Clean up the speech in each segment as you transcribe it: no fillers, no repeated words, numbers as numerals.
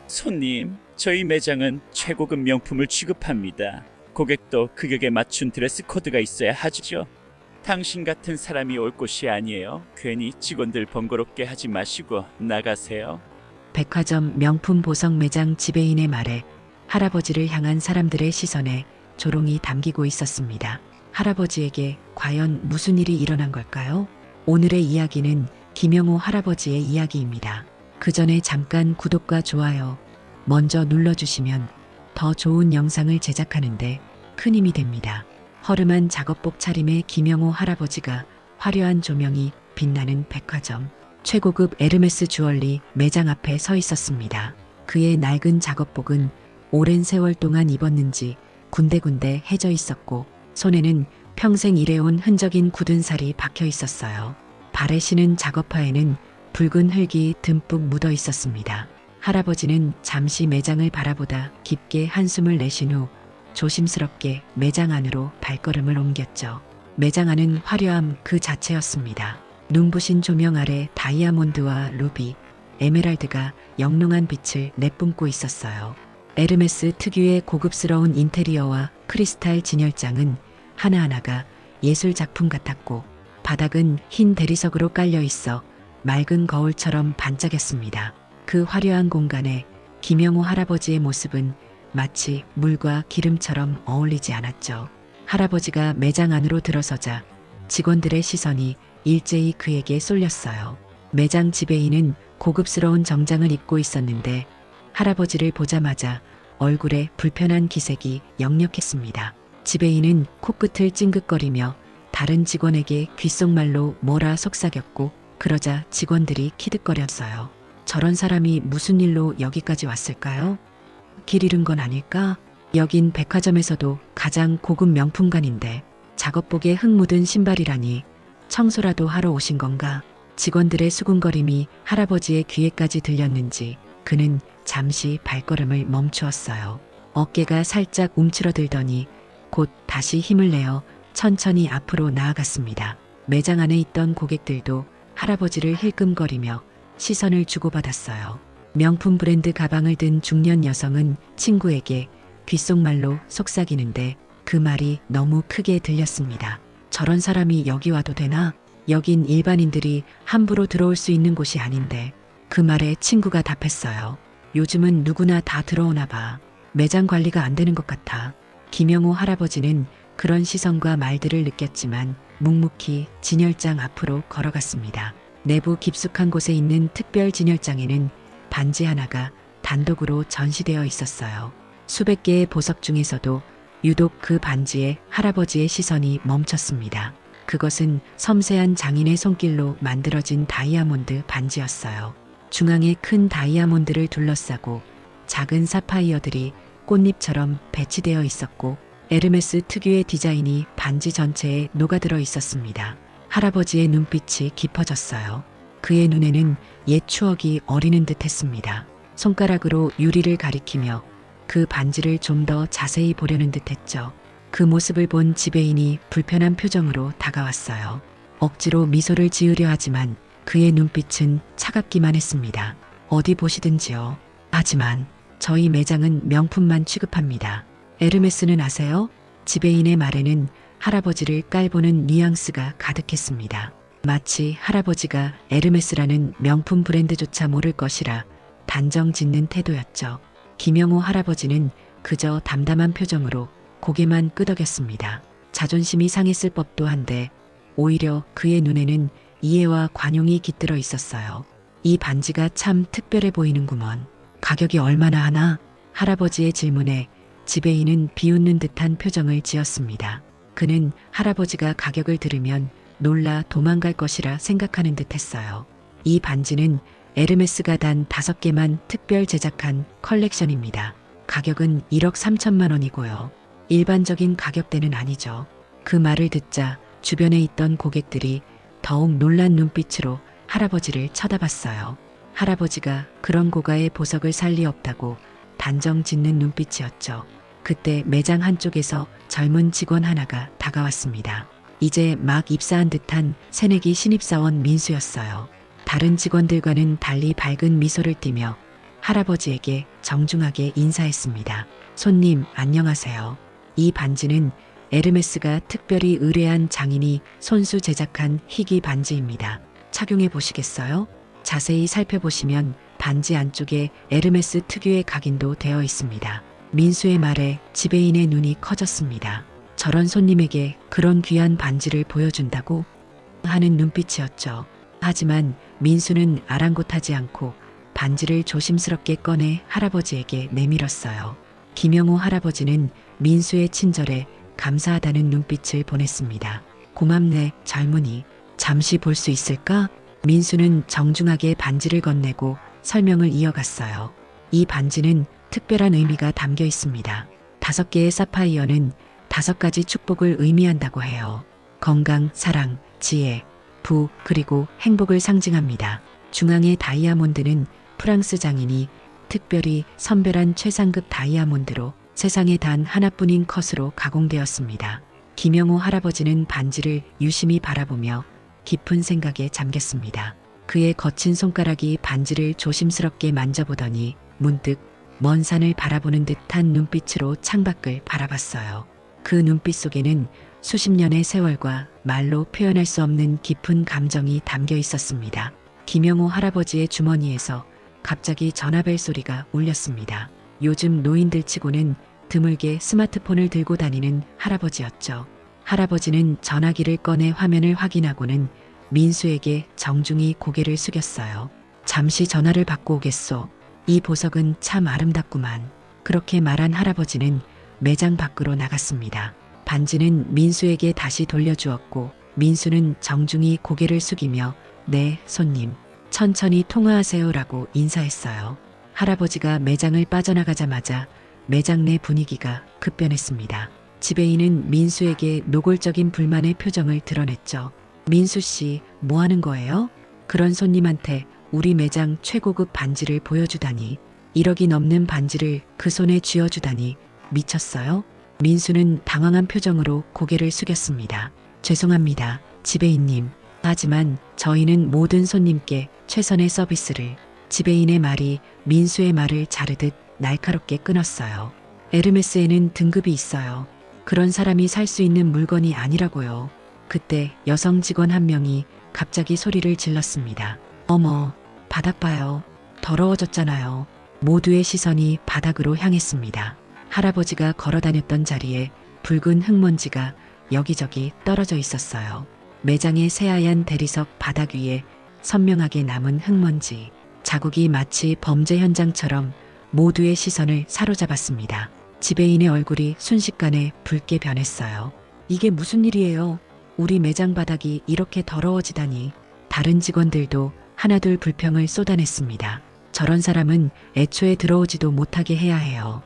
손님, 저희 매장은 최고급 명품을 취급합니다. 고객도 규격에 맞춘 드레스 코드가 있어야 하죠. 당신 같은 사람이 올 곳이 아니에요. 괜히 직원들 번거롭게 하지 마시고 나가세요. 백화점 명품 보석 매장 지배인의 말에 할아버지를 향한 사람들의 시선에 조롱이 담기고 있었습니다. 할아버지에게 과연 무슨 일이 일어난 걸까요? 오늘의 이야기는 김영호 할아버지의 이야기입니다. 그 전에 잠깐 구독과 좋아요 먼저 눌러주시면 더 좋은 영상을 제작하는데 큰 힘이 됩니다. 허름한 작업복 차림의 김영호 할아버지가 화려한 조명이 빛나는 백화점 최고급 에르메스 주얼리 매장 앞에 서 있었습니다. 그의 낡은 작업복은 오랜 세월 동안 입었는지 군데군데 해져 있었고 손에는 평생 일해온 흔적인 굳은 살이 박혀 있었어요. 발에 신은 작업화에는 붉은 흙이 듬뿍 묻어 있었습니다. 할아버지는 잠시 매장을 바라보다 깊게 한숨을 내쉰 후 조심스럽게 매장 안으로 발걸음을 옮겼죠. 매장 안은 화려함 그 자체였습니다. 눈부신 조명 아래 다이아몬드와 루비, 에메랄드가 영롱한 빛을 내뿜고 있었어요. 에르메스 특유의 고급스러운 인테리어와 크리스탈 진열장은 하나하나가 예술 작품 같았고 바닥은 흰 대리석으로 깔려 있어 맑은 거울처럼 반짝였습니다. 그 화려한 공간에 김영호 할아버지의 모습은 마치 물과 기름처럼 어울리지 않았죠. 할아버지가 매장 안으로 들어서자 직원들의 시선이 일제히 그에게 쏠렸어요. 매장 지배인은 고급스러운 정장을 입고 있었는데 할아버지를 보자마자 얼굴에 불편한 기색이 역력했습니다. 지배인은 코끝을 찡긋거리며 다른 직원에게 귓속말로 뭐라 속삭였고 그러자 직원들이 키득거렸어요. 저런 사람이 무슨 일로 여기까지 왔을까요? 길 잃은 건 아닐까? 여긴 백화점에서도 가장 고급 명품관인데 작업복에 흙 묻은 신발이라니 청소라도 하러 오신 건가? 직원들의 수군거림이 할아버지의 귀에까지 들렸는지 그는 잠시 발걸음을 멈추었어요. 어깨가 살짝 움츠러들더니 곧 다시 힘을 내어 천천히 앞으로 나아갔습니다. 매장 안에 있던 고객들도 할아버지를 힐끔거리며 시선을 주고받았어요. 명품 브랜드 가방을 든 중년 여성은 친구에게 귓속말로 속삭이는데 그 말이 너무 크게 들렸습니다. 저런 사람이 여기 와도 되나? 여긴 일반인들이 함부로 들어올 수 있는 곳이 아닌데. 그 말에 친구가 답했어요. 요즘은 누구나 다 들어오나 봐. 매장 관리가 안 되는 것 같아. 김영호 할아버지는 그런 시선과 말들을 느꼈지만 묵묵히 진열장 앞으로 걸어갔습니다. 내부 깊숙한 곳에 있는 특별 진열장에는 반지 하나가 단독으로 전시되어 있었어요. 수백 개의 보석 중에서도 유독 그 반지에 할아버지의 시선이 멈췄습니다. 그것은 섬세한 장인의 손길로 만들어진 다이아몬드 반지였어요. 중앙에 큰 다이아몬드를 둘러싸고 작은 사파이어들이 꽃잎처럼 배치되어 있었고 에르메스 특유의 디자인이 반지 전체에 녹아들어 있었습니다. 할아버지의 눈빛이 깊어졌어요. 그의 눈에는 옛 추억이 어리는 듯 했습니다. 손가락으로 유리를 가리키며 그 반지를 좀 더 자세히 보려는 듯 했죠. 그 모습을 본 지배인이 불편한 표정으로 다가왔어요. 억지로 미소를 지으려 하지만 그의 눈빛은 차갑기만 했습니다. 어디 보시든지요. 하지만 저희 매장은 명품만 취급합니다. 에르메스는 아세요? 지배인의 말에는 할아버지를 깔보는 뉘앙스가 가득했습니다. 마치 할아버지가 에르메스라는 명품 브랜드조차 모를 것이라 단정 짓는 태도였죠. 김영호 할아버지는 그저 담담한 표정으로 고개만 끄덕였습니다. 자존심이 상했을 법도 한데 오히려 그의 눈에는 이해와 관용이 깃들어 있었어요. 이 반지가 참 특별해 보이는구먼. 가격이 얼마나 하나? 할아버지의 질문에 지배인은 비웃는 듯한 표정을 지었습니다. 그는 할아버지가 가격을 들으면 놀라 도망갈 것이라 생각하는 듯 했어요. 이 반지는 에르메스가 단 5개만 특별 제작한 컬렉션입니다. 가격은 1억 3천만 원이고요. 일반적인 가격대는 아니죠. 그 말을 듣자 주변에 있던 고객들이 더욱 놀란 눈빛으로 할아버지를 쳐다봤어요. 할아버지가 그런 고가의 보석을 살 리 없다고 단정 짓는 눈빛이었죠. 그때 매장 한쪽에서 젊은 직원 하나가 다가왔습니다. 이제 막 입사한 듯한 새내기 신입사원 민수였어요. 다른 직원들과는 달리 밝은 미소를 띠며 할아버지에게 정중하게 인사했습니다. 손님, 안녕하세요. 이 반지는 에르메스가 특별히 의뢰한 장인이 손수 제작한 희귀 반지입니다. 착용해 보시겠어요? 자세히 살펴보시면 반지 안쪽에 에르메스 특유의 각인도 되어 있습니다. 민수의 말에 지배인의 눈이 커졌습니다. 저런 손님에게 그런 귀한 반지를 보여준다고 하는 눈빛이었죠. 하지만 민수는 아랑곳하지 않고 반지를 조심스럽게 꺼내 할아버지에게 내밀었어요. 김영호 할아버지는 민수의 친절에 감사하다는 눈빛을 보냈습니다. 고맙네, 젊은이. 잠시 볼 수 있을까? 민수는 정중하게 반지를 건네고 설명을 이어갔어요. 이 반지는 특별한 의미가 담겨 있습니다. 5개의 사파이어는 5가지 축복을 의미한다고 해요. 건강, 사랑, 지혜, 부, 그리고 행복을 상징합니다. 중앙의 다이아몬드는 프랑스 장인이 특별히 선별한 최상급 다이아몬드로 세상에 단 하나뿐인 컷으로 가공되었습니다. 김영호 할아버지는 반지를 유심히 바라보며 깊은 생각에 잠겼습니다. 그의 거친 손가락이 반지를 조심스럽게 만져보더니 문득 먼 산을 바라보는 듯한 눈빛으로 창밖을 바라봤어요. 그 눈빛 속에는 수십 년의 세월과 말로 표현할 수 없는 깊은 감정이 담겨 있었습니다. 김영호 할아버지의 주머니에서 갑자기 전화벨 소리가 울렸습니다. 요즘 노인들 치고는 드물게 스마트폰을 들고 다니는 할아버지였죠. 할아버지는 전화기를 꺼내 화면을 확인하고는 민수에게 정중히 고개를 숙였어요. 잠시 전화를 받고 오겠소. 이 보석은 참 아름답구만. 그렇게 말한 할아버지는 매장 밖으로 나갔습니다. 반지는 민수에게 다시 돌려주었고 민수는 정중히 고개를 숙이며 네, 손님. 천천히 통화하세요라고 인사했어요. 할아버지가 매장을 빠져나가자마자 매장 내 분위기가 급변했습니다. 지배인은 민수에게 노골적인 불만의 표정을 드러냈죠. 민수 씨, 뭐 하는 거예요? 그런 손님한테 우리 매장 최고급 반지를 보여주다니, 1억이 넘는 반지를 그 손에 쥐어주다니 미쳤어요? 민수는 당황한 표정으로 고개를 숙였습니다. 죄송합니다, 지배인님. 하지만 저희는 모든 손님께 최선의 서비스를. 지배인의 말이 민수의 말을 자르듯 날카롭게 끊었어요. 에르메스에는 등급이 있어요. 그런 사람이 살 수 있는 물건이 아니라고요. 그때 여성 직원 한 명이 갑자기 소리를 질렀습니다. 어머, 바닥 봐요. 더러워졌잖아요. 모두의 시선이 바닥으로 향했습니다. 할아버지가 걸어다녔던 자리에 붉은 흙먼지가 여기저기 떨어져 있었어요. 매장의 새하얀 대리석 바닥 위에 선명하게 남은 흙먼지 자국이 마치 범죄 현장처럼 모두의 시선을 사로잡았습니다. 지배인의 얼굴이 순식간에 붉게 변했어요. 이게 무슨 일이에요? 우리 매장 바닥이 이렇게 더러워지다니. 다른 직원들도 하나둘 불평을 쏟아냈습니다. 저런 사람은 애초에 들어오지도 못하게 해야 해요.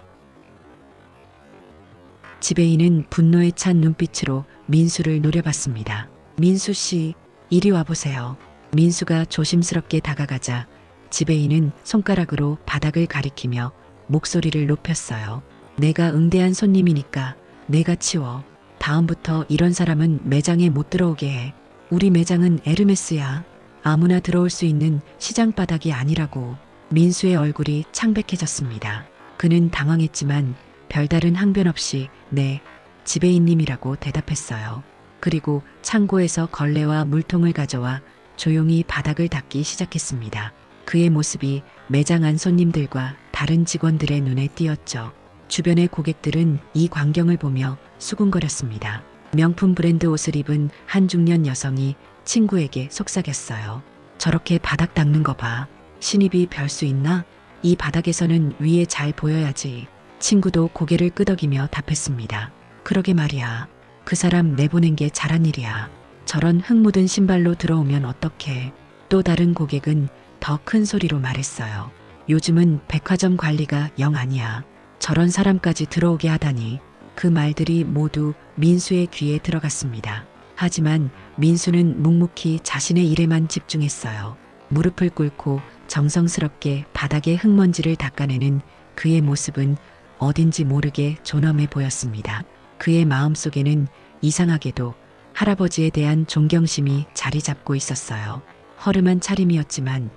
지배인은 분노에 찬 눈빛으로 민수를 노려봤습니다. 민수 씨, 이리 와보세요. 민수가 조심스럽게 다가가자 지배인은 손가락으로 바닥을 가리키며 목소리를 높였어요. 내가 응대한 손님이니까 내가 치워. 다음부터 이런 사람은 매장에 못 들어오게 해. 우리 매장은 에르메스야. 아무나 들어올 수 있는 시장 바닥이 아니라고. 민수의 얼굴이 창백해졌습니다. 그는 당황했지만 별다른 항변 없이 네, 지배인님이라고 대답했어요. 그리고 창고에서 걸레와 물통을 가져와 조용히 바닥을 닦기 시작했습니다. 그의 모습이 매장 안 손님들과 다른 직원들의 눈에 띄었죠. 주변의 고객들은 이 광경을 보며 수군거렸습니다. 명품 브랜드 옷을 입은 한 중년 여성이 친구에게 속삭였어요. 저렇게 바닥 닦는 거 봐. 신입이 별 수 있나? 이 바닥에서는 위에 잘 보여야지. 친구도 고개를 끄덕이며 답했습니다. 그러게 말이야. 그 사람 내보낸 게 잘한 일이야. 저런 흙 묻은 신발로 들어오면 어떡해. 또 다른 고객은 더 큰 소리로 말했어요. 요즘은 백화점 관리가 영 아니야. 저런 사람까지 들어오게 하다니. 그 말들이 모두 민수의 귀에 들어갔습니다. 하지만 민수는 묵묵히 자신의 일에만 집중했어요. 무릎을 꿇고 정성스럽게 바닥의 흙먼지를 닦아내는 그의 모습은 어딘지 모르게 존엄해 보였습니다. 그의 마음속에는 이상하게도 할아버지에 대한 존경심이 자리 잡고 있었어요. 허름한 차림이었지만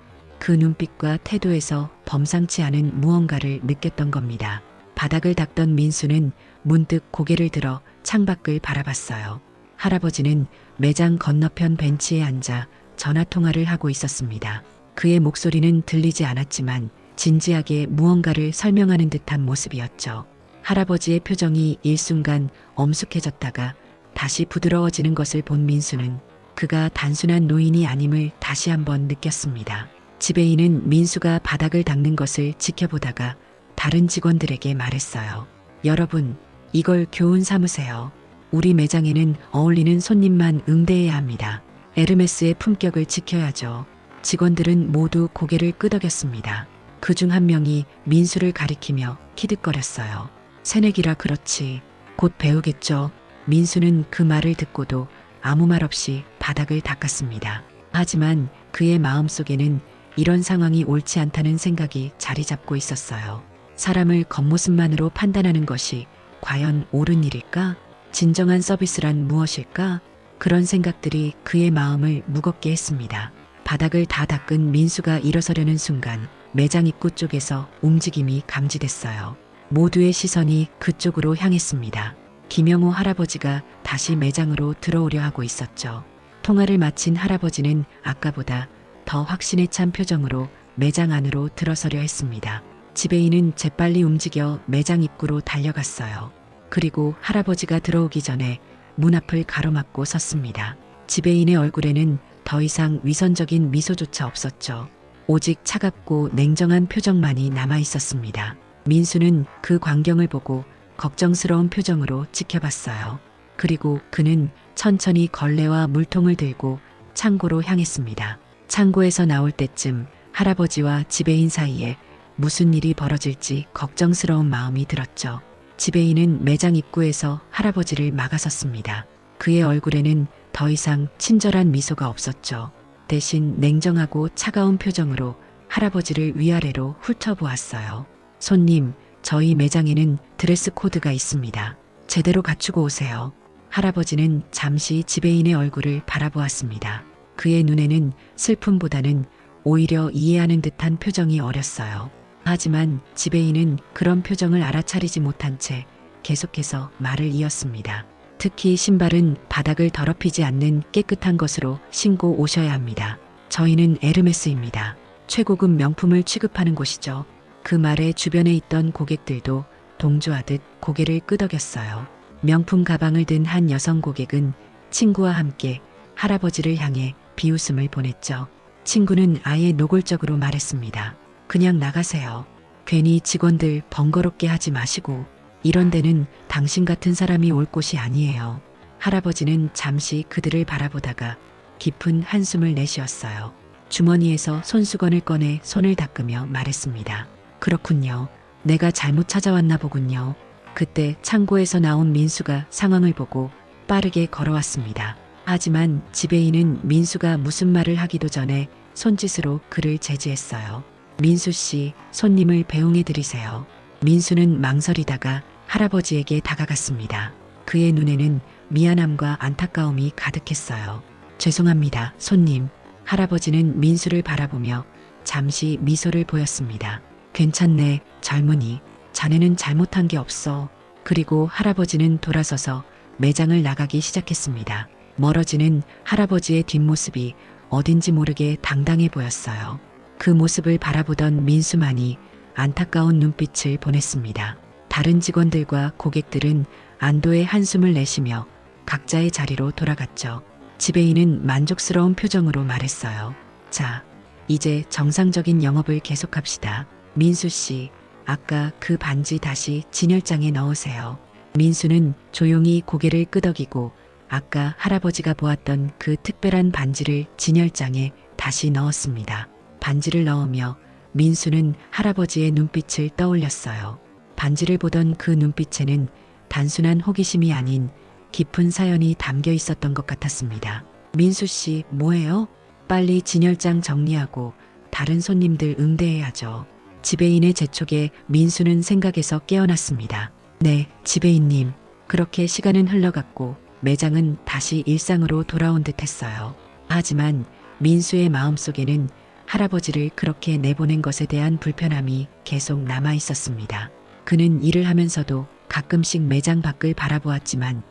그 눈빛과 태도에서 범상치 않은 무언가를 느꼈던 겁니다. 바닥을 닦던 민수는 문득 고개를 들어 창밖을 바라봤어요. 할아버지는 매장 건너편 벤치에 앉아 전화통화를 하고 있었습니다. 그의 목소리는 들리지 않았지만 진지하게 무언가를 설명하는 듯한 모습이었죠. 할아버지의 표정이 일순간 엄숙해졌다가 다시 부드러워지는 것을 본 민수는 그가 단순한 노인이 아님을 다시 한번 느꼈습니다. 지배인은 민수가 바닥을 닦는 것을 지켜보다가 다른 직원들에게 말했어요. 여러분, 이걸 교훈 삼으세요. 우리 매장에는 어울리는 손님만 응대해야 합니다. 에르메스의 품격을 지켜야죠. 직원들은 모두 고개를 끄덕였습니다. 그중 한 명이 민수를 가리키며 키득거렸어요. 새내기라 그렇지. 곧 배우겠죠. 민수는 그 말을 듣고도 아무 말 없이 바닥을 닦았습니다. 하지만 그의 마음속에는 이런 상황이 옳지 않다는 생각이 자리 잡고 있었어요. 사람을 겉모습만으로 판단하는 것이 과연 옳은 일일까? 진정한 서비스란 무엇일까? 그런 생각들이 그의 마음을 무겁게 했습니다. 바닥을 다 닦은 민수가 일어서려는 순간 매장 입구 쪽에서 움직임이 감지됐어요. 모두의 시선이 그쪽으로 향했습니다. 김영호 할아버지가 다시 매장으로 들어오려 하고 있었죠. 통화를 마친 할아버지는 아까보다 더 확신에 찬 표정으로 매장 안으로 들어서려 했습니다. 지배인은 재빨리 움직여 매장 입구로 달려갔어요. 그리고 할아버지가 들어오기 전에 문 앞을 가로막고 섰습니다. 지배인의 얼굴에는 더 이상 위선적인 미소조차 없었죠. 오직 차갑고 냉정한 표정만이 남아 있었습니다. 민수는 그 광경을 보고 걱정스러운 표정으로 지켜봤어요. 그리고 그는 천천히 걸레와 물통을 들고 창고로 향했습니다. 창고에서 나올 때쯤 할아버지와 지배인 사이에 무슨 일이 벌어질지 걱정스러운 마음이 들었죠. 지배인은 매장 입구에서 할아버지를 막아섰습니다. 그의 얼굴에는 더 이상 친절한 미소가 없었죠. 대신 냉정하고 차가운 표정으로 할아버지를 위아래로 훑어보았어요. 손님, 저희 매장에는 드레스 코드가 있습니다. 제대로 갖추고 오세요. 할아버지는 잠시 지배인의 얼굴을 바라보았습니다. 그의 눈에는 슬픔보다는 오히려 이해하는 듯한 표정이 어렸어요. 하지만 지배인은 그런 표정을 알아차리지 못한 채 계속해서 말을 이었습니다. 특히 신발은 바닥을 더럽히지 않는 깨끗한 것으로 신고 오셔야 합니다. 저희는 에르메스입니다. 최고급 명품을 취급하는 곳이죠. 그 말에 주변에 있던 고객들도 동조하듯 고개를 끄덕였어요. 명품 가방을 든 한 여성 고객은 친구와 함께 할아버지를 향해 비웃음을 보냈죠. 친구는 아예 노골적으로 말했습니다. 그냥 나가세요. 괜히 직원들 번거롭게 하지 마시고 이런 데는 당신 같은 사람이 올 곳이 아니에요. 할아버지는 잠시 그들을 바라보다가 깊은 한숨을 내쉬었어요. 주머니에서 손수건을 꺼내 손을 닦으며 말했습니다. 그렇군요. 내가 잘못 찾아왔나 보군요. 그때 창고에서 나온 민수가 상황을 보고 빠르게 걸어왔습니다. 하지만 지배인은 민수가 무슨 말을 하기도 전에 손짓으로 그를 제지했어요. 민수 씨, 손님을 배웅해 드리세요. 민수는 망설이다가 할아버지에게 다가갔습니다. 그의 눈에는 미안함과 안타까움이 가득했어요. 죄송합니다, 손님. 할아버지는 민수를 바라보며 잠시 미소를 보였습니다. 괜찮네, 젊은이. 자네는 잘못한 게 없어. 그리고 할아버지는 돌아서서 매장을 나가기 시작했습니다. 멀어지는 할아버지의 뒷모습이 어딘지 모르게 당당해 보였어요. 그 모습을 바라보던 민수만이 안타까운 눈빛을 보냈습니다. 다른 직원들과 고객들은 안도의 한숨을 내쉬며 각자의 자리로 돌아갔죠. 지배인은 만족스러운 표정으로 말했어요. 자, 이제 정상적인 영업을 계속합시다. 민수 씨, 아까 그 반지 다시 진열장에 넣으세요. 민수는 조용히 고개를 끄덕이고 아까 할아버지가 보았던 그 특별한 반지를 진열장에 다시 넣었습니다. 반지를 넣으며 민수는 할아버지의 눈빛을 떠올렸어요. 반지를 보던 그 눈빛에는 단순한 호기심이 아닌 깊은 사연이 담겨 있었던 것 같았습니다. 민수 씨, 뭐해요? 빨리 진열장 정리하고 다른 손님들 응대해야죠. 지배인의 재촉에 민수는 생각에서 깨어났습니다. 네, 지배인님. 그렇게 시간은 흘러갔고 매장은 다시 일상으로 돌아온 듯 했어요. 하지만 민수의 마음속에는 할아버지를 그렇게 내보낸 것에 대한 불편함이 계속 남아 있었습니다. 그는 일을 하면서도 가끔씩 매장 밖을 바라보았지만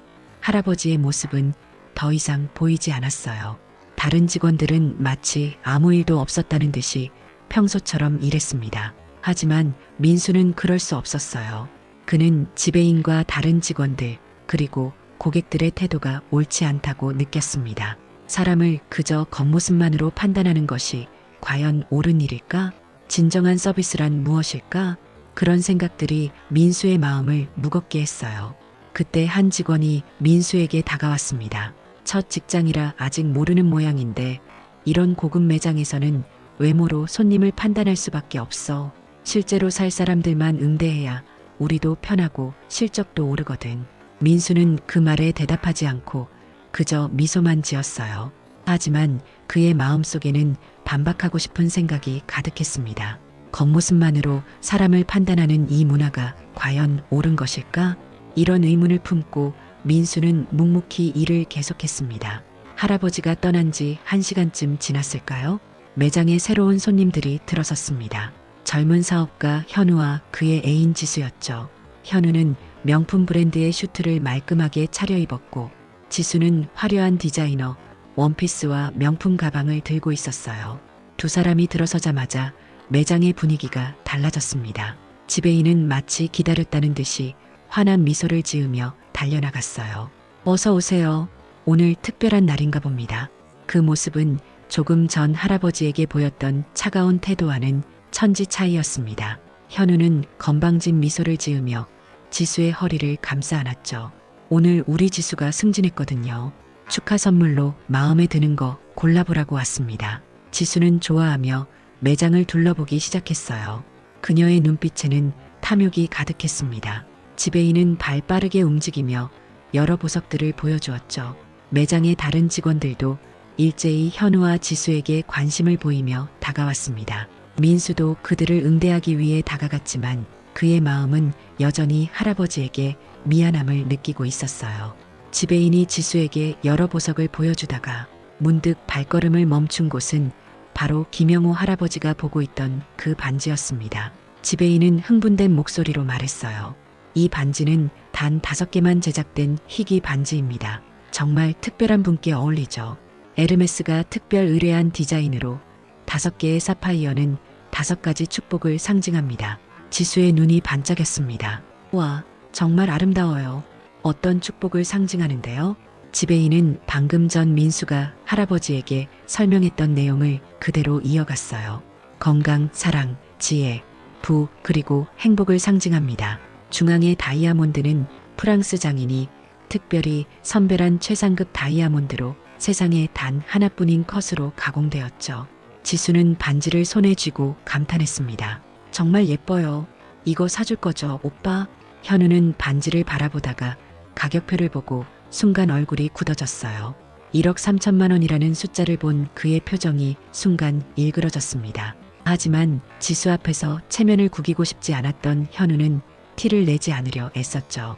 할아버지의 모습은 더 이상 보이지 않았어요. 다른 직원들은 마치 아무 일도 없었다는 듯이 평소처럼 일했습니다. 하지만 민수는 그럴 수 없었어요. 그는 지배인과 다른 직원들 그리고 고객들의 태도가 옳지 않다고 느꼈습니다. 사람을 그저 겉모습만으로 판단하는 것이 과연 옳은 일일까? 진정한 서비스란 무엇일까? 그런 생각들이 민수의 마음을 무겁게 했어요. 그때 한 직원이 민수에게 다가왔습니다. 첫 직장이라 아직 모르는 모양인데 이런 고급 매장에서는 외모로 손님을 판단할 수밖에 없어. 실제로 살 사람들만 응대해야 우리도 편하고 실적도 오르거든. 민수는 그 말에 대답하지 않고 그저 미소만 지었어요. 하지만 그의 마음속에는 반박하고 싶은 생각이 가득했습니다. 겉모습만으로 사람을 판단하는 이 문화가 과연 옳은 것일까? 이런 의문을 품고 민수는 묵묵히 일을 계속했습니다. 할아버지가 떠난 지 1시간쯤 지났을까요? 매장에 새로운 손님들이 들어섰습니다. 젊은 사업가 현우와 그의 애인 지수였죠. 현우는 명품 브랜드의 슈트를 말끔하게 차려입었고 지수는 화려한 디자이너 원피스와 명품 가방을 들고 있었어요. 두 사람이 들어서자마자 매장의 분위기가 달라졌습니다. 지배인은 마치 기다렸다는 듯이 환한 미소를 지으며 달려나갔어요. 어서 오세요. 오늘 특별한 날인가 봅니다. 그 모습은 조금 전 할아버지에게 보였던 차가운 태도와는 천지 차이였습니다. 현우는 건방진 미소를 지으며 지수의 허리를 감싸 안았죠. 오늘 우리 지수가 승진했거든요. 축하 선물로 마음에 드는 거 골라보라고 왔습니다. 지수는 좋아하며 매장을 둘러보기 시작했어요. 그녀의 눈빛에는 탐욕이 가득했습니다. 지배인은 발 빠르게 움직이며 여러 보석들을 보여주었죠. 매장의 다른 직원들도 일제히 현우와 지수에게 관심을 보이며 다가왔습니다. 민수도 그들을 응대하기 위해 다가갔지만 그의 마음은 여전히 할아버지에게 미안함을 느끼고 있었어요. 지배인이 지수에게 여러 보석을 보여주다가 문득 발걸음을 멈춘 곳은 바로 김영호 할아버지가 보고 있던 그 반지였습니다. 지배인은 흥분된 목소리로 말했어요. 이 반지는 단 5개만 제작된 희귀 반지입니다. 정말 특별한 분께 어울리죠. 에르메스가 특별 의뢰한 디자인으로 5개의 사파이어는 5가지 축복을 상징합니다. 지수의 눈이 반짝였습니다. 와, 정말 아름다워요. 어떤 축복을 상징하는데요? 지배인은 방금 전 민수가 할아버지에게 설명했던 내용을 그대로 이어갔어요. 건강, 사랑, 지혜, 부, 그리고 행복을 상징합니다. 중앙의 다이아몬드는 프랑스 장인이 특별히 선별한 최상급 다이아몬드로 세상에 단 하나뿐인 컷으로 가공되었죠. 지수는 반지를 손에 쥐고 감탄했습니다. 정말 예뻐요. 이거 사줄 거죠, 오빠? 현우는 반지를 바라보다가 가격표를 보고 순간 얼굴이 굳어졌어요. 1억 3천만 원이라는 숫자를 본 그의 표정이 순간 일그러졌습니다. 하지만 지수 앞에서 체면을 구기고 싶지 않았던 현우는 티를 내지 않으려 애썼죠.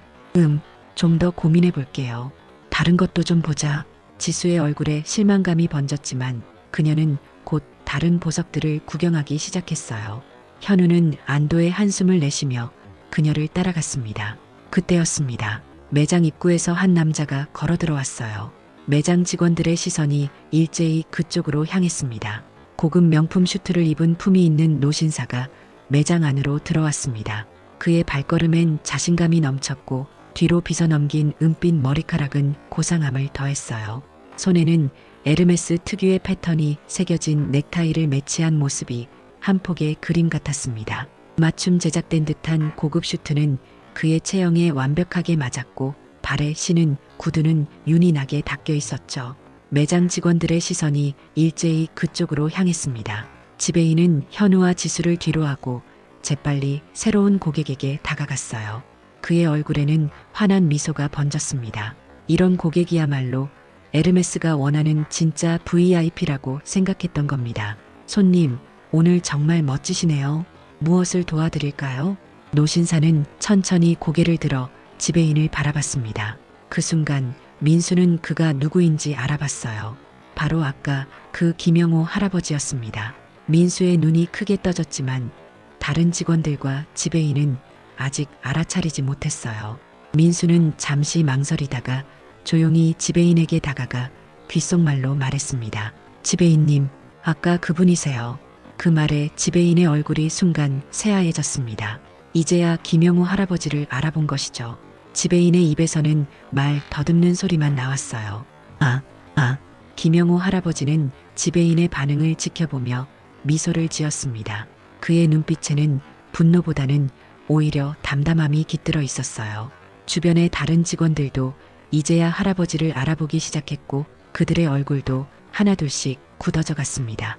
좀 더 고민해 볼게요. 다른 것도 좀 보자. 지수의 얼굴에 실망감이 번졌지만 그녀는 곧 다른 보석들을 구경하기 시작했어요. 현우는 안도의 한숨을 내쉬며 그녀를 따라갔습니다. 그때였습니다. 매장 입구에서 한 남자가 걸어 들어왔어요. 매장 직원들의 시선이 일제히 그쪽으로 향했습니다. 고급 명품 슈트를 입은 품이 있는 노신사가 매장 안으로 들어왔습니다. 그의 발걸음엔 자신감이 넘쳤고 뒤로 빗어넘긴 은빛 머리카락은 고상함을 더했어요. 손에는 에르메스 특유의 패턴이 새겨진 넥타이를 매치한 모습이 한 폭의 그림 같았습니다. 맞춤 제작된 듯한 고급 슈트는 그의 체형에 완벽하게 맞았고 발에 신은 구두는 윤이 나게 닦여 있었죠. 매장 직원들의 시선이 일제히 그쪽으로 향했습니다. 지배인은 현우와 지수를 뒤로하고 재빨리 새로운 고객에게 다가갔어요. 그의 얼굴에는 환한 미소가 번졌습니다. 이런 고객이야말로 에르메스가 원하는 진짜 VIP라고 생각했던 겁니다. 손님, 오늘 정말 멋지시네요. 무엇을 도와드릴까요? 노신사는 천천히 고개를 들어 지배인을 바라봤습니다. 그 순간 민수는 그가 누구인지 알아봤어요. 바로 아까 그 김영호 할아버지였습니다. 민수의 눈이 크게 떠졌지만 다른 직원들과 지배인은 아직 알아차리지 못했어요. 민수는 잠시 망설이다가 조용히 지배인에게 다가가 귓속말로 말했습니다. 지배인님, 아까 그분이세요. 그 말에 지배인의 얼굴이 순간 새하얘졌습니다. 이제야 김영우 할아버지를 알아본 것이죠. 지배인의 입에서는 말 더듬는 소리만 나왔어요. 김영우 할아버지는 지배인의 반응을 지켜보며 미소를 지었습니다. 그의 눈빛에는 분노보다는 오히려 담담함이 깃들어 있었어요. 주변의 다른 직원들도 이제야 할아버지를 알아보기 시작했고 그들의 얼굴도 하나둘씩 굳어져 갔습니다.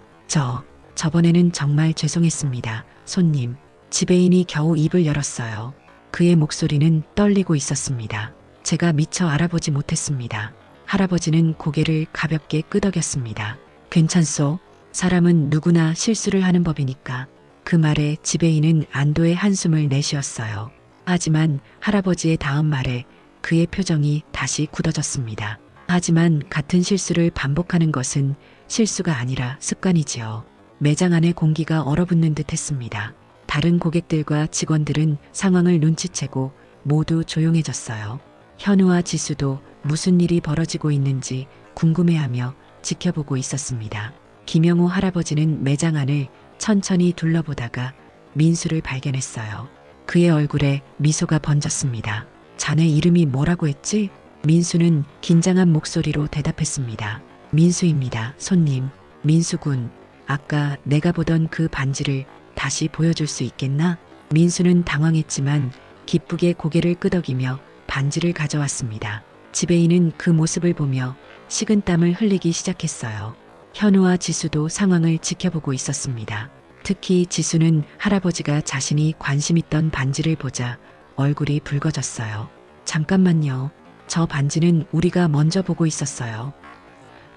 저번에는 정말 죄송했습니다. 손님. 지배인이 겨우 입을 열었어요. 그의 목소리는 떨리고 있었습니다. 제가 미처 알아보지 못했습니다. 할아버지는 고개를 가볍게 끄덕였습니다. 괜찮소? 사람은 누구나 실수를 하는 법이니까. 그 말에 지배인은 안도의 한숨을 내쉬었어요. 하지만 할아버지의 다음 말에 그의 표정이 다시 굳어졌습니다. 하지만 같은 실수를 반복하는 것은 실수가 아니라 습관이지요. 매장 안의 공기가 얼어붙는 듯 했습니다. 다른 고객들과 직원들은 상황을 눈치채고 모두 조용해졌어요. 현우와 지수도 무슨 일이 벌어지고 있는지 궁금해하며 지켜보고 있었습니다. 김영우 할아버지는 매장 안을 천천히 둘러보다가 민수를 발견했어요. 그의 얼굴에 미소가 번졌습니다. 자네 이름이 뭐라고 했지? 민수는 긴장한 목소리로 대답했습니다. 민수입니다, 손님. 민수군, 아까 내가 보던 그 반지를 다시 보여줄 수 있겠나? 민수는 당황했지만 기쁘게 고개를 끄덕이며 반지를 가져왔습니다. 지배인은 그 모습을 보며 식은땀을 흘리기 시작했어요. 현우와 지수도 상황을 지켜보고 있었습니다. 특히 지수는 할아버지가 자신이 관심 있던 반지를 보자 얼굴이 붉어졌어요. 잠깐만요. 저 반지는 우리가 먼저 보고 있었어요.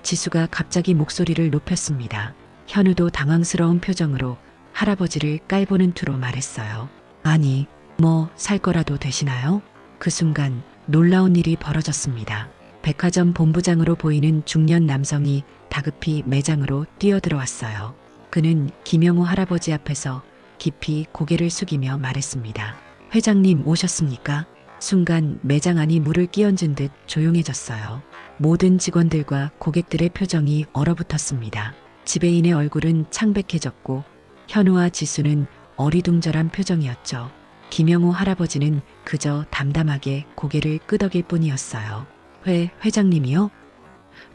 지수가 갑자기 목소리를 높였습니다. 현우도 당황스러운 표정으로 할아버지를 깔보는 투로 말했어요. 아니, 살 거라도 되시나요? 그 순간 놀라운 일이 벌어졌습니다. 백화점 본부장으로 보이는 중년 남성이 다급히 매장으로 뛰어들어왔어요. 그는 김영우 할아버지 앞에서 깊이 고개를 숙이며 말했습니다. 회장님 오셨습니까? 순간 매장 안이 물을 끼얹은 듯 조용해졌어요. 모든 직원들과 고객들의 표정이 얼어붙었습니다. 지배인의 얼굴은 창백해졌고 현우와 지수는 어리둥절한 표정이었죠. 김영우 할아버지는 그저 담담하게 고개를 끄덕일 뿐이었어요. 회장님이요?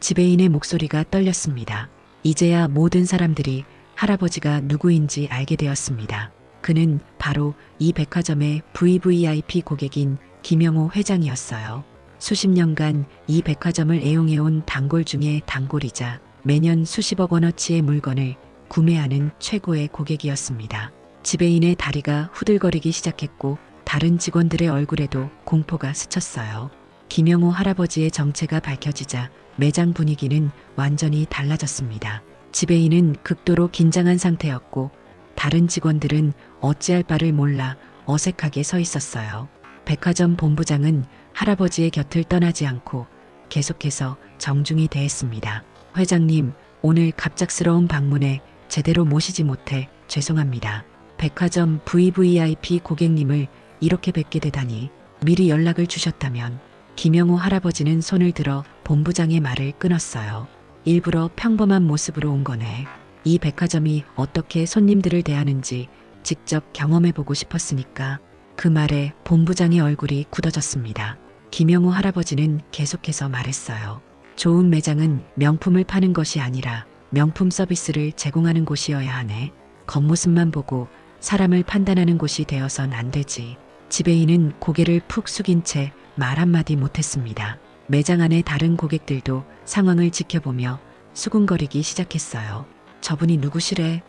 지배인의 목소리가 떨렸습니다. 이제야 모든 사람들이 할아버지가 누구인지 알게 되었습니다. 그는 바로 이 백화점의 VVIP 고객인 김영우 회장이었어요. 수십 년간 이 백화점을 애용해온 단골 중의 단골이자 매년 수십억 원어치의 물건을 구매하는 최고의 고객이었습니다. 지배인의 다리가 후들거리기 시작했고 다른 직원들의 얼굴에도 공포가 스쳤어요. 김영우 할아버지의 정체가 밝혀지자 매장 분위기는 완전히 달라졌습니다. 지배인은 극도로 긴장한 상태였고 다른 직원들은 어찌할 바를 몰라 어색하게 서 있었어요. 백화점 본부장은 할아버지의 곁을 떠나지 않고 계속해서 정중히 대했습니다. 회장님, 오늘 갑작스러운 방문에 제대로 모시지 못해 죄송합니다. 백화점 VVIP 고객님을 이렇게 뵙게 되다니 미리 연락을 주셨다면. 김영우 할아버지는 손을 들어 본부장의 말을 끊었어요. 일부러 평범한 모습으로 온 거네. 이 백화점이 어떻게 손님들을 대하는지 직접 경험해보고 싶었으니까. 그 말에 본부장의 얼굴이 굳어졌습니다. 김영우 할아버지는 계속해서 말했어요. 좋은 매장은 명품을 파는 것이 아니라 명품 서비스를 제공하는 곳이어야 하네. 겉모습만 보고 사람을 판단하는 곳이 되어선 안 되지. 지배인은 고개를 푹 숙인 채 말 한마디 못했습니다. 매장 안의 다른 고객들도 상황을 지켜보며 수군거리기 시작했어요. 저분이 누구시래?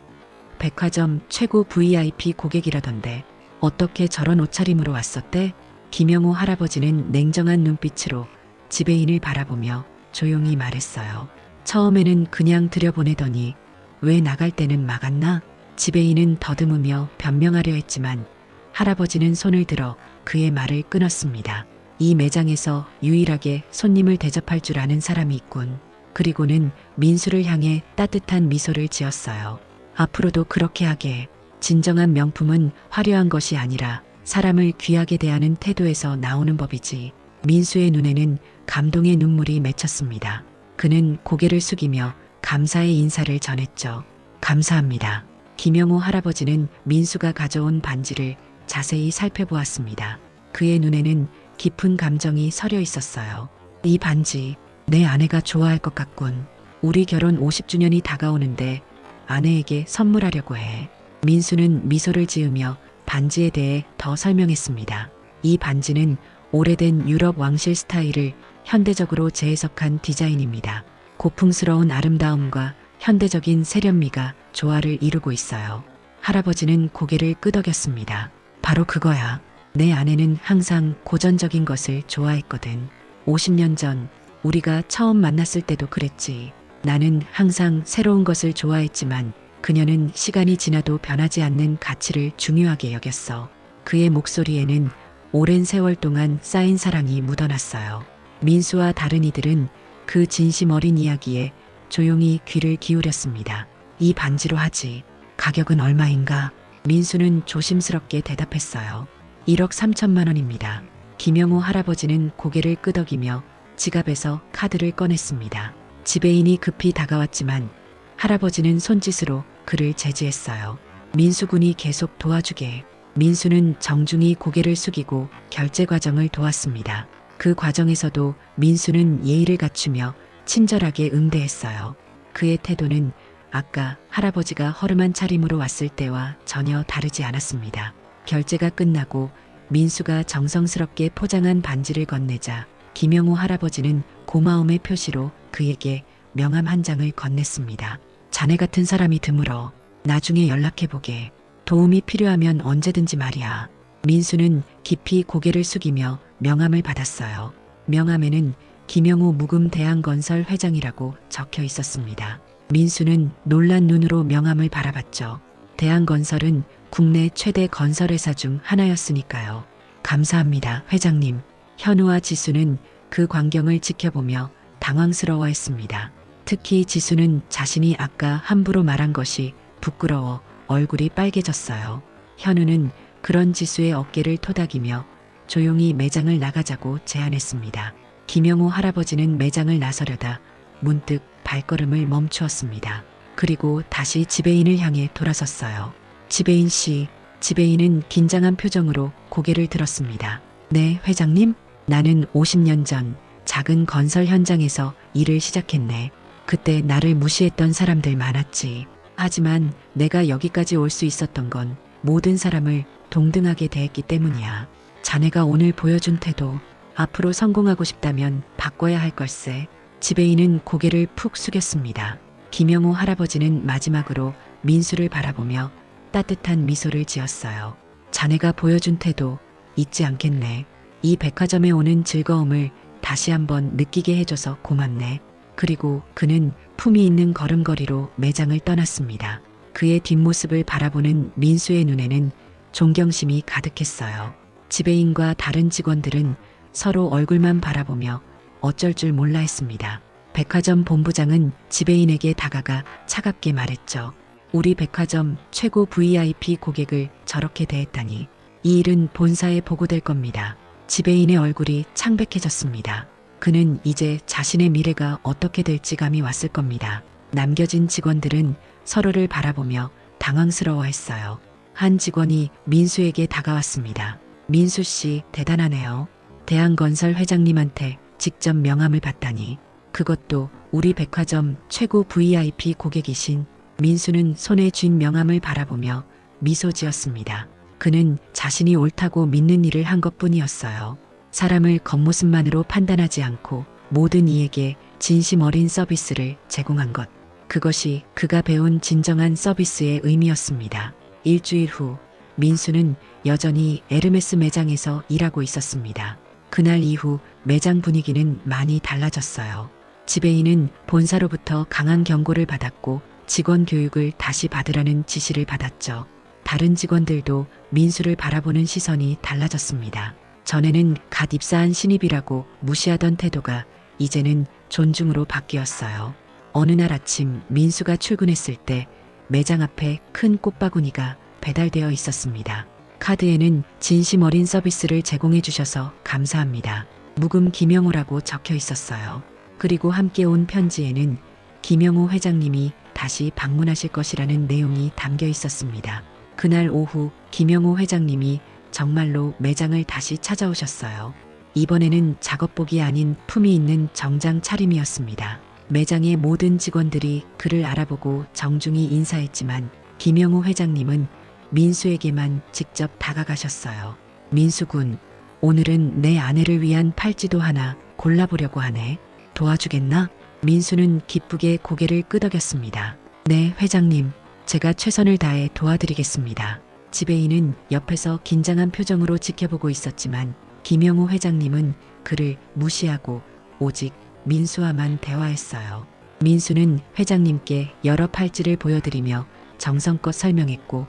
백화점 최고 VIP 고객이라던데 어떻게 저런 옷차림으로 왔었대? 김영우 할아버지는 냉정한 눈빛으로 지배인을 바라보며 조용히 말했어요. 처음에는 그냥 들여보내더니 왜 나갈 때는 막았나? 지배인은 더듬으며 변명하려 했지만 할아버지는 손을 들어 그의 말을 끊었습니다. 이 매장에서 유일하게 손님을 대접할 줄 아는 사람이 있군. 그리고는 민수를 향해 따뜻한 미소를 지었어요. 앞으로도 그렇게 하게. 진정한 명품은 화려한 것이 아니라 사람을 귀하게 대하는 태도에서 나오는 법이지. 민수의 눈에는 감동의 눈물이 맺혔습니다. 그는 고개를 숙이며 감사의 인사를 전했죠. 감사합니다. 김영호 할아버지는 민수가 가져온 반지를 자세히 살펴보았습니다. 그의 눈에는 깊은 감정이 서려 있었어요. 이 반지, 내 아내가 좋아할 것 같군. 우리 결혼 50주년이 다가오는데 아내에게 선물하려고 해. 민수는 미소를 지으며 반지에 대해 더 설명했습니다. 이 반지는 오래된 유럽 왕실 스타일을 현대적으로 재해석한 디자인입니다. 고풍스러운 아름다움과 현대적인 세련미가 조화를 이루고 있어요. 할아버지는 고개를 끄덕였습니다. 바로 그거야. 내 아내는 항상 고전적인 것을 좋아했거든. 50년 전 우리가 처음 만났을 때도 그랬지. 나는 항상 새로운 것을 좋아했지만 그녀는 시간이 지나도 변하지 않는 가치를 중요하게 여겼어. 그의 목소리에는 오랜 세월 동안 쌓인 사랑이 묻어났어요. 민수와 다른 이들은 그 진심 어린 이야기에 조용히 귀를 기울였습니다. 이 반지로 하지. 가격은 얼마인가? 민수는 조심스럽게 대답했어요. 1억 3천만 원입니다. 김영호 할아버지는 고개를 끄덕이며 지갑에서 카드를 꺼냈습니다. 지배인이 급히 다가왔지만 할아버지는 손짓으로 그를 제지했어요. 민수군이 계속 도와주게. 민수는 정중히 고개를 숙이고 결제 과정을 도왔습니다. 그 과정에서도 민수는 예의를 갖추며 친절하게 응대했어요. 그의 태도는 아까 할아버지가 허름한 차림으로 왔을 때와 전혀 다르지 않았습니다. 결제가 끝나고 민수가 정성스럽게 포장한 반지를 건네자 김영호 할아버지는 고마움의 표시로 그에게 명함 한 장을 건넸습니다. 자네 같은 사람이 드물어. 나중에 연락해보게. 도움이 필요하면 언제든지 말이야. 민수는 깊이 고개를 숙이며 명함을 받았어요. 명함에는 김영호 묵음 대한건설 회장이라고 적혀 있었습니다. 민수는 놀란 눈으로 명함을 바라봤죠. 대한건설은 국내 최대 건설회사 중 하나였으니까요. 감사합니다, 회장님. 현우와 지수는 그 광경을 지켜보며 당황스러워했습니다. 특히 지수는 자신이 아까 함부로 말한 것이 부끄러워 얼굴이 빨개졌어요. 현우는 그런 지수의 어깨를 토닥이며 조용히 매장을 나가자고 제안했습니다. 김영호 할아버지는 매장을 나서려다 문득 발걸음을 멈추었습니다. 그리고 다시 지배인을 향해 돌아섰어요. 지배인 씨. 지배인은 긴장한 표정으로 고개를 들었습니다. 네, 회장님? 나는 50년 전 작은 건설 현장에서 일을 시작했네. 그때 나를 무시했던 사람들 많았지. 하지만 내가 여기까지 올 수 있었던 건 모든 사람을 동등하게 대했기 때문이야. 자네가 오늘 보여준 태도, 앞으로 성공하고 싶다면 바꿔야 할 걸세. 지배인은 고개를 푹 숙였습니다. 김영호 할아버지는 마지막으로 민수를 바라보며 따뜻한 미소를 지었어요. 자네가 보여준 태도 잊지 않겠네. 이 백화점에 오는 즐거움을 다시 한번 느끼게 해줘서 고맙네. 그리고 그는 품위 있는 걸음걸이로 매장을 떠났습니다. 그의 뒷모습을 바라보는 민수의 눈에는 존경심이 가득했어요. 지배인과 다른 직원들은 서로 얼굴만 바라보며 어쩔 줄 몰라 했습니다. 백화점 본부장은 지배인에게 다가가 차갑게 말했죠. 우리 백화점 최고 VIP 고객을 저렇게 대했다니. 이 일은 본사에 보고될 겁니다. 지배인의 얼굴이 창백해졌습니다. 그는 이제 자신의 미래가 어떻게 될지 감이 왔을 겁니다. 남겨진 직원들은 서로를 바라보며 당황스러워했어요. 한 직원이 민수에게 다가왔습니다. 민수 씨, 대단하네요. 대한건설 회장님한테 직접 명함을 받다니. 그것도 우리 백화점 최고 VIP 고객이신. 민수는 손에 쥔 명함을 바라보며 미소 지었습니다. 그는 자신이 옳다고 믿는 일을 한 것뿐이었어요. 사람을 겉모습만으로 판단하지 않고 모든 이에게 진심 어린 서비스를 제공한 것. 그것이 그가 배운 진정한 서비스의 의미였습니다. 일주일 후 민수는 여전히 에르메스 매장에서 일하고 있었습니다. 그날 이후 매장 분위기는 많이 달라졌어요. 지배인은 본사로부터 강한 경고를 받았고 직원 교육을 다시 받으라는 지시를 받았죠. 다른 직원들도 민수를 바라보는 시선이 달라졌습니다. 전에는 갓 입사한 신입이라고 무시하던 태도가 이제는 존중으로 바뀌었어요. 어느 날 아침 민수가 출근했을 때 매장 앞에 큰 꽃바구니가 배달되어 있었습니다. 카드에는 진심 어린 서비스를 제공해 주셔서 감사합니다. 묵음 김영호라고 적혀 있었어요. 그리고 함께 온 편지에는 김영호 회장님이 다시 방문하실 것이라는 내용이 담겨 있었습니다. 그날 오후 김영호 회장님이 정말로 매장을 다시 찾아오셨어요. 이번에는 작업복이 아닌 품이 있는 정장 차림이었습니다. 매장의 모든 직원들이 그를 알아보고 정중히 인사했지만 김영호 회장님은 민수에게만 직접 다가가셨어요. 민수군, 오늘은 내 아내를 위한 팔찌도 하나 골라보려고 하네. 도와주겠나? 민수는 기쁘게 고개를 끄덕였습니다. 네, 회장님. 제가 최선을 다해 도와드리겠습니다. 지배인은 옆에서 긴장한 표정으로 지켜보고 있었지만 김영호 회장님은 그를 무시하고 오직 민수와만 대화했어요. 민수는 회장님께 여러 팔찌를 보여드리며 정성껏 설명했고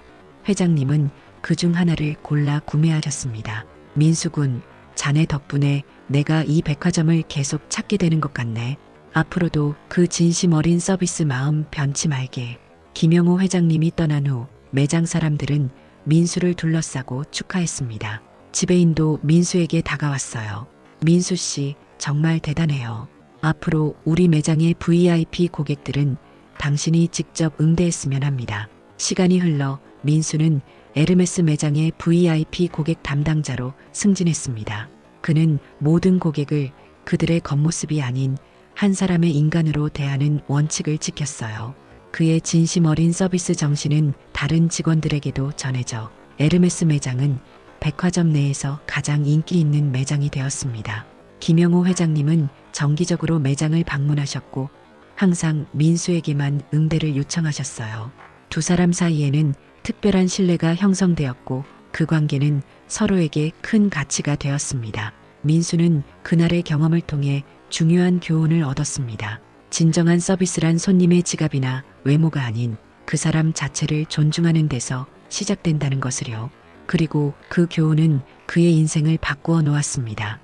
회장님은 그중 하나를 골라 구매하셨습니다. 민수군, 자네 덕분에 내가 이 백화점을 계속 찾게 되는 것 같네. 앞으로도 그 진심 어린 서비스 마음 변치 말게. 김영호 회장님이 떠난 후 매장 사람들은 민수를 둘러싸고 축하했습니다. 지배인도 민수에게 다가왔어요. 민수 씨, 정말 대단해요. 앞으로 우리 매장의 VIP 고객들은 당신이 직접 응대했으면 합니다. 시간이 흘러 민수는 에르메스 매장의 VIP 고객 담당자로 승진했습니다. 그는 모든 고객을 그들의 겉모습이 아닌 한 사람의 인간으로 대하는 원칙을 지켰어요. 그의 진심 어린 서비스 정신은 다른 직원들에게도 전해져 에르메스 매장은 백화점 내에서 가장 인기 있는 매장이 되었습니다. 김영호 회장님은 정기적으로 매장을 방문하셨고 항상 민수에게만 응대를 요청하셨어요. 두 사람 사이에는 특별한 신뢰가 형성되었고 그 관계는 서로에게 큰 가치가 되었습니다. 민수는 그날의 경험을 통해 중요한 교훈을 얻었습니다. 진정한 서비스란 손님의 지갑이나 외모가 아닌 그 사람 자체를 존중하는 데서 시작된다는 것을요. 그리고 그 교훈은 그의 인생을 바꾸어 놓았습니다.